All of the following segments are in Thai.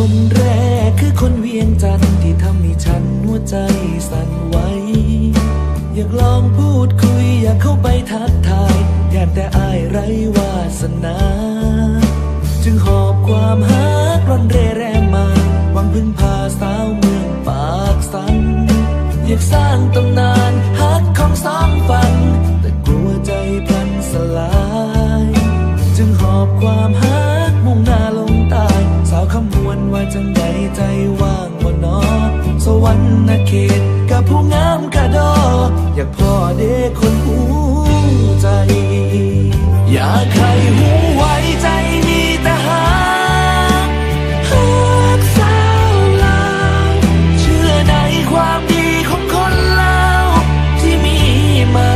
คนแรกคือคนเวียงจันทร์ที่ทำให้ฉันหัวใจสั่นไหวอยากลองพูดคุยอยากเข้าไปทักทายอยากแต่อายไร้วาสนาจึงหอบความฮักร่อนเร่แร่มาหวังพึ่งพาสาวเมืองปากสันอยากสร้างตำนานฮักของสองฝั่งแต่กลัวใจพลันสลายจึงหอบความฮักมุ่งหน้าลงใต้สาวคำมวลว่าจังใดใจว่างบ่นอสวรรค์เขตกับผู้งามกระดออยากพ่อเด็กคนหูใจอยากให้หูไว้ใจมีแต่ฮักสาวลาวเชื่อในความดีของคนลาวที่มีมา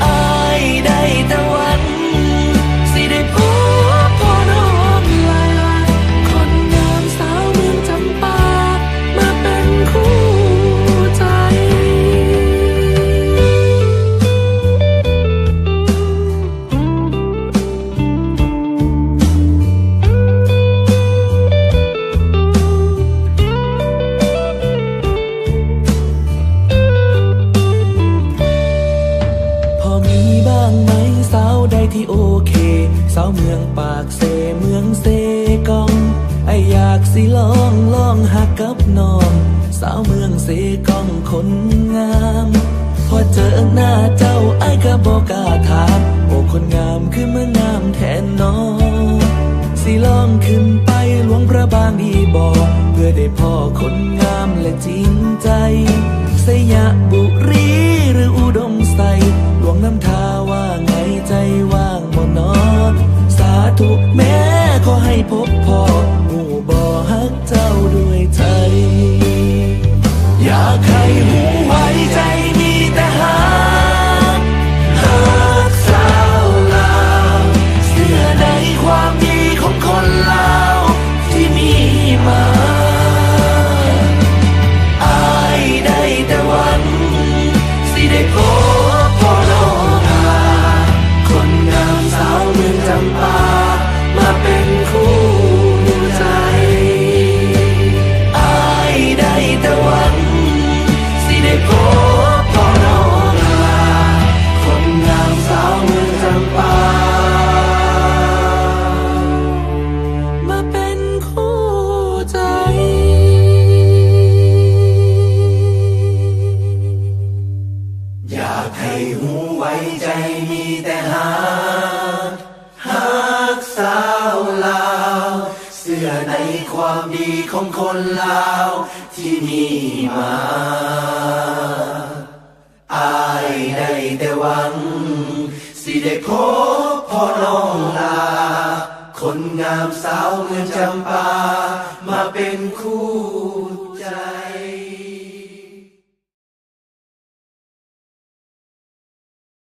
อายได้แต่หวังสิได้พบพ่อน้องลาคนงามสาวเมืองจำปามาเป็นคู่ใจพอมีบ้างไหมสาวใดที่โอเคสาวเมืองปากเซเมืองเซกองไออยากสิลองหักกับน้องสาวเมืองเซกองคนงามพอเจอหน้าเจ้าไอก็บอกกล้าถามโอ้คนงามคือเมืองงามแทนน้องสิลองขึ้นไปหลวงพระบางดีบอกเพื่อได้พ่อคนงามและจริงใจสยบุรีหรืออุดมใสหลวงน้ำทาว่าไงใจว่างบ่นอสาธุแม้ขอให้พบพ่อหูบ่ฮักเจ้าด้วยใจอยากให้หูไว้ใจมีแต่ฮักสาวลาวเชื่อในความดีของคนลาวที่มีมาอายได้แต่หวังสิได้พบพ่อน้องลาคนงามสาวเมืองจำปามาเป็นคู่ใจอายได้แต่หวังสิได้พบพ่อน้องลาคนงามสาวเมืองจำปามาเป็นคู่ใจอยากให้หูไว้ใจมีแต่ฮักสาวลาวเสื่อในความดีของคนลาวที่มีมาอายได้แต่หวังสิได้พบพ่อน้องลาคนงามสาวเมืองจำปามาเป็นคู่ใจ